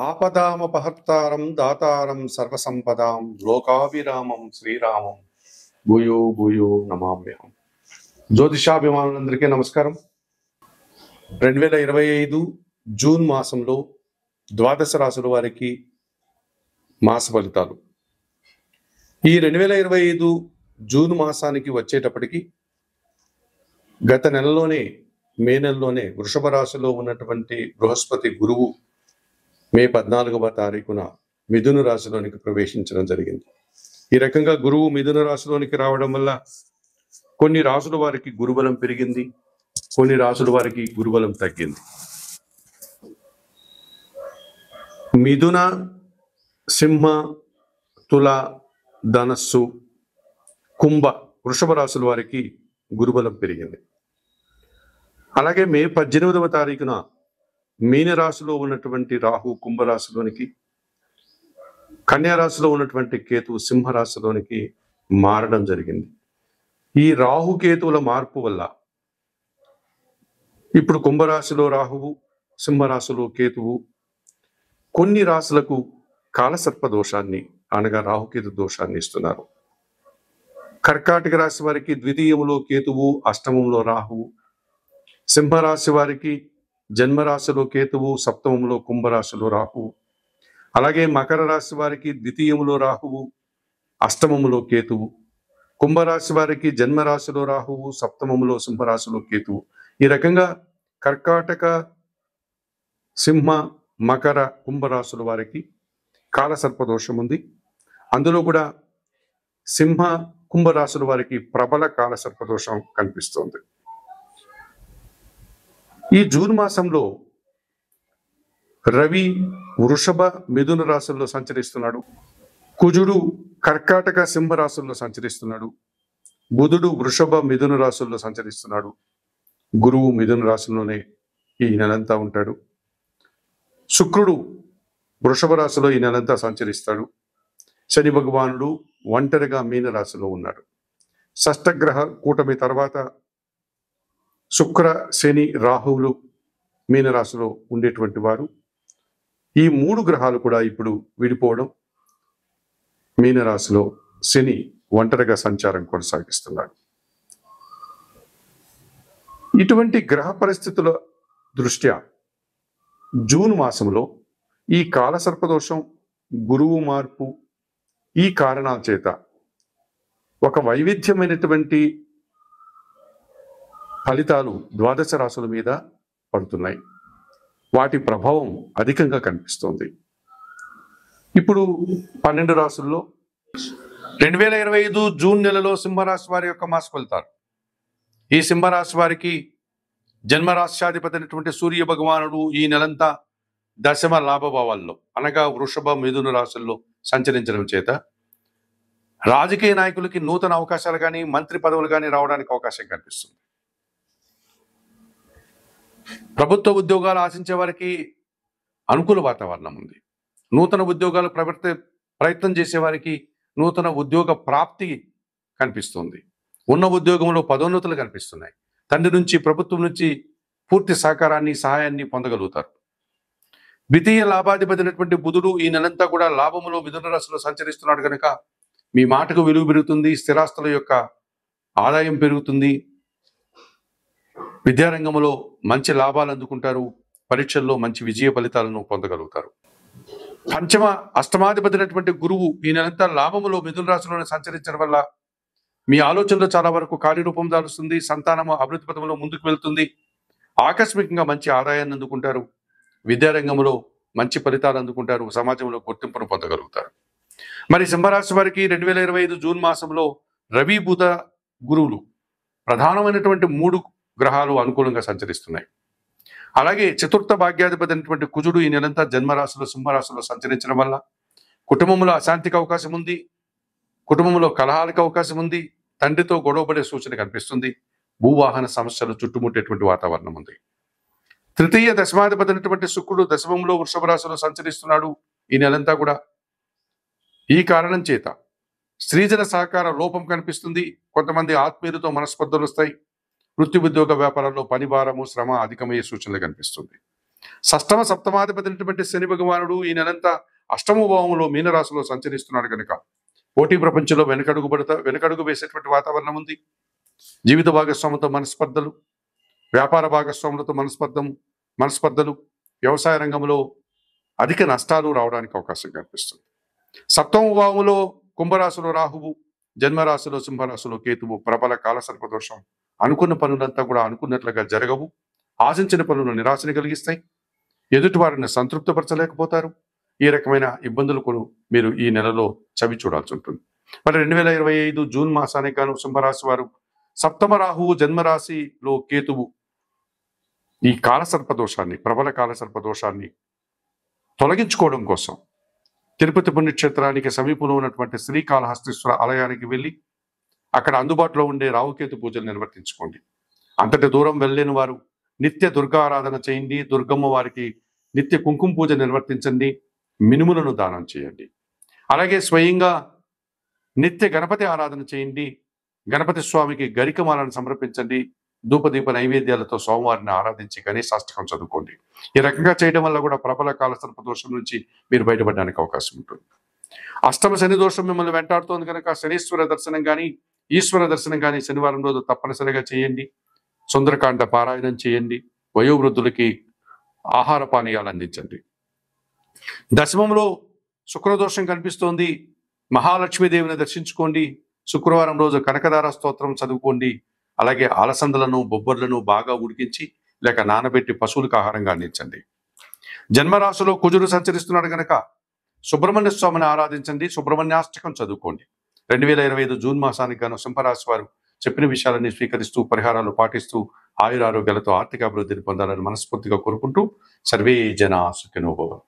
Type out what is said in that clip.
ఆపదామపహర్తారం దాతారం సర్వసంపదాం లోకాభిరామం శ్రీరామం భూయో భూయో నమామ్యహం. జ్యోతిషాభిమానులందరికీ నమస్కారం. 2025 జూన్ మాసంలో ద్వాదశ రాశుల వారికి మాస ఫలితాలు. ఈ 2025 జూన్ మాసానికి వచ్చేటప్పటికి గత నెలలోనే మే నెలలోనే వృషభ రాశిలో ఉన్నటువంటి బృహస్పతి గురువు మే 14వ తారీఖున మిథున రాశిలోనికి ప్రవేశించడం జరిగింది. ఈ రకంగా గురువు మిథున రాశిలోనికి రావడం వల్ల కొన్ని రాశుల వారికి గురుబలం పెరిగింది, కొన్ని రాశుల వారికి గురుబలం తగ్గింది. మిథున, సింహ, తుల, ధనస్సు, కుంభ, వృషభ రాశుల వారికి గురుబలం పెరిగింది. అలాగే మే 18వ తారీఖున మీనరాశిలో ఉన్నటువంటి రాహు కుంభరాశిలోనికి, కన్యారాశిలో ఉన్నటువంటి కేతు సింహరాశిలోనికి మారడం జరిగింది. ఈ రాహుకేతువుల మార్పు వల్ల ఇప్పుడు కుంభరాశిలో రాహువు, సింహరాశిలో కేతువు కొన్ని రాశులకు కాలసర్ప దోషాన్ని అనగా రాహుకేతు దోషాన్ని ఇస్తున్నారు. కర్కాటక రాశి వారికి ద్వితీయములో కేతువు, అష్టమంలో రాహువు. సింహరాశి వారికి జన్మరాశిలో కేతువు, సప్తమంలో కుంభరాశిలో రాహువు. అలాగే మకర రాశి వారికి ద్వితీయములో రాహువు, అష్టమములో కేతువు. కుంభరాశి వారికి జన్మరాశిలో రాహువు, సప్తమములో సింహరాశిలో కేతువు. ఈ రకంగా కర్కాటక, సింహ, మకర, కుంభరాశుల వారికి కాలసర్పదోషం ఉంది. అందులో కూడా సింహ, కుంభరాశుల వారికి ప్రబల కాలసర్పదోషం కనిపిస్తోంది. ఈ జూన్ మాసంలో రవి వృషభ, మిథున రాశుల్లో సంచరిస్తున్నాడు. కుజుడు కర్కాటక, సింహ రాశుల్లో సంచరిస్తున్నాడు. బుధుడు వృషభ, మిథున రాశుల్లో సంచరిస్తున్నాడు. గురువు మిథున రాశిలోనే ఈ నెలంతా ఉంటాడు. శుక్రుడు వృషభ రాశిలో ఈ నెలంతా సంచరిస్తాడు. శని భగవానుడు ఒంటరిగా మీన రాశిలో ఉన్నాడు. షష్టగ్రహ కూటమి తర్వాత శుక్ర, శని, రాహువులు మీనరాశిలో ఉండేటువంటి వారు. ఈ మూడు గ్రహాలు కూడా ఇప్పుడు విడిపోవడం, మీనరాశిలో శని ఒంటరిగా సంచారం కొనసాగిస్తున్నాడు. ఇటువంటి గ్రహ పరిస్థితుల దృష్ట్యా జూన్ మాసంలో ఈ కాలసర్పదోషం, గురువు మార్పు, ఈ కారణాల చేత ఒక వైవిధ్యమైనటువంటి ఫలితాలు ద్వాదశ రాశుల మీద పడుతున్నాయి. వాటి ప్రభావం అధికంగా కనిపిస్తోంది. ఇప్పుడు 12 రాశుల్లో 2025 జూన్ నెలలో సింహరాశి వారి యొక్క మాస ఫలితాలు. ఈ సింహరాశి వారికి జన్మరాశ్యాధిపతి అయినటువంటి సూర్య భగవానుడు ఈ నెలంతా దశమ లాభభావాల్లో అనగా వృషభ, మిథున రాశుల్లో సంచరించడం చేత రాజకీయ నాయకులకి నూతన అవకాశాలు కానీ, మంత్రి పదవులు కానీ రావడానికి అవకాశం కనిపిస్తుంది. ప్రభుత్వ ఉద్యోగాలు ఆశించే వారికి అనుకూల వాతావరణం ఉంది. నూతన ఉద్యోగాలు ప్రయత్నం చేసే వారికి నూతన ఉద్యోగ ప్రాప్తి కనిపిస్తుంది. ఉన్న ఉద్యోగంలో పదోన్నతులు కనిపిస్తున్నాయి. తండ్రి నుంచి, ప్రభుత్వం నుంచి పూర్తి సహకారాన్ని, సహాయాన్ని పొందగలుగుతారు. ద్వితీయ లాభాధిపతి అయినటువంటి బుధుడు ఈ నెలంతా కూడా లాభములో మిథున రాశిలో సంచరిస్తున్నాడు కనుక మీ మాటకు విలువ పెరుగుతుంది, స్థిరాస్తుల యొక్క ఆదాయం పెరుగుతుంది, విద్యారంగంలో మంచి లాభాలు అందుకుంటారు, పరీక్షల్లో మంచి విజయ ఫలితాలను పొందగలుగుతారు. పంచమ అష్టమాధిపతి అయినటువంటి గురువు ఈ నెలంతా లాభములో మిథున రాశిలోనే సంచరించడం వల్ల మీ ఆలోచనలో చాలా వరకు కార్యరూపం దాలుస్తుంది. సంతానము అభివృద్ధి పథంలో ముందుకు వెళ్తుంది. ఆకస్మికంగా మంచి ఆదాయాన్ని అందుకుంటారు. విద్యారంగంలో మంచి ఫలితాలు అందుకుంటారు. సమాజంలో గుర్తింపును పొందగలుగుతారు. మరి సింహరాశి వారికి 2025 జూన్ మాసంలో రవి, బుధ, గురువులు ప్రధానమైనటువంటి 3 గ్రహాలు అనుకూలంగా సంచరిస్తున్నాయి. అలాగే చతుర్థ భాగ్యాధిపతి అయినటువంటి కుజుడు ఈ నెలంతా జన్మరాశిలో, సింహరాశిలో సంచరించడం వల్ల కుటుంబంలో అశాంతికి అవకాశం ఉంది. కుటుంబంలో కలహాలకు అవకాశం ఉంది. తండ్రితో గొడవపడే సూచన కనిపిస్తుంది. భూవాహన సమస్యలు చుట్టుముట్టేటువంటి వాతావరణం ఉంది. తృతీయ దశమాధిపతి అయినటువంటి శుక్రుడు దశమంలో వృషభ రాశిలో సంచరిస్తున్నాడు ఈ నెలంతా కూడా. ఈ కారణం చేత స్త్రీజన సహకార లోపం కనిపిస్తుంది. కొంతమంది ఆత్మీయులతో మనస్పర్ధలు వస్తాయి. వృత్తి, ఉద్యోగ, వ్యాపారాల్లో పని భారము, శ్రమ అధికమయ్యే సూచనలు కనిపిస్తుంది. షష్టమ సప్తమాధిపతి అయినటువంటి శని భగవానుడు ఈ నెలంతా అష్టమ భావంలో మీనరాశిలో సంచరిస్తున్నాడు కనుక పోటీ ప్రపంచంలో వెనకడుగు వేసేటువంటి వాతావరణం ఉంది. జీవిత భాగస్వాములతో మనస్పర్ధలు, వ్యాపార భాగస్వాములతో మనస్పర్ధలు, వ్యవసాయ రంగంలో అధిక నష్టాలు రావడానికి అవకాశం కనిపిస్తుంది. సప్తమ భావంలో కుంభరాశిలో రాహువు, జన్మరాశిలో సింహరాశిలో కేతువు, ప్రబల కాలసర్పదోషం. అనుకున్న పనులంతా కూడా అనుకున్నట్లుగా జరగవు. ఆశించిన పనులు నిరాశని కలిగిస్తాయి. ఎదుటి వారిని సంతృప్తిపరచలేకపోతారు. ఈ రకమైన ఇబ్బందులు కూడా మీరు ఈ నెలలో చవి చూడాల్సి ఉంటుంది. మరి 2025 జూన్ మాసానికి గాను సింహరాశి వారు సప్తమ రాహువు, జన్మరాశిలో కేతువు ఈ కాలసర్పదోషాన్ని, ప్రబల కాలసర్పదోషాన్ని తొలగించుకోవడం కోసం తిరుపతి పుణ్యక్షేత్రానికి సమీపంలో ఉన్నటువంటి శ్రీకాళహస్తీశ్వర ఆలయానికి వెళ్ళి అక్కడ అందుబాటులో ఉండే రాహుకేతు పూజలు నిర్వర్తించుకోండి. అంతటి దూరం వెళ్ళలేని వారు నిత్య దుర్గారాధన చేయండి. దుర్గమ్మ వారికి నిత్య కుంకుమ పూజ నిర్వర్తించండి. మినుములను దానం చేయండి. అలాగే స్వయంగా నిత్య గణపతి ఆరాధన చేయండి. గణపతి స్వామికి గరికమాలను సమర్పించండి. ధూపదీప నైవేద్యాలతో సోమవారిని ఆరాధించి గణేశాష్టకం చదువుకోండి. ఈ రకంగా చేయడం వల్ల కూడా ప్రబల కాలసర్ప దోషం నుంచి మీరు బయటపడడానికి అవకాశం ఉంటుంది. అష్టమ శని దోషం మిమ్మల్ని వెంటాడుతోంది కనుక శనీశ్వర దర్శనం కానీ, ఈశ్వర దర్శనం కానీ శనివారం రోజు తప్పనిసరిగా చేయండి. సుందరకాండ పారాయణం చేయండి. వయోవృద్ధులకి ఆహార పానీయాలు అందించండి. దశమంలో శుక్రదోషం కనిపిస్తోంది. మహాలక్ష్మీదేవిని దర్శించుకోండి. శుక్రవారం రోజు కనకదార స్తోత్రం చదువుకోండి. అలాగే అలసందలను, బొబ్బర్లను బాగా ఉడికించి లేక నానబెట్టి పశువులకు ఆహారంగా అందించండి. జన్మరాశిలో కుజుడు సంచరిస్తున్నాడు కనుక సుబ్రహ్మణ్య స్వామిని ఆరాధించండి. సుబ్రహ్మణ్యాష్టకం చదువుకోండి. 2025 జూన్ మాసానికి గాను సింహరాశి వారు చెప్పిన విషయాలన్నీ స్వీకరిస్తూ పరిహారాలు పాటిస్తూ ఆయురారోగ్యాలతో ఆర్థిక అభివృద్ధిని పొందాలని మనస్ఫూర్తిగా కోరుకుంటూ సర్వే జనా సుఖినో భవంతు.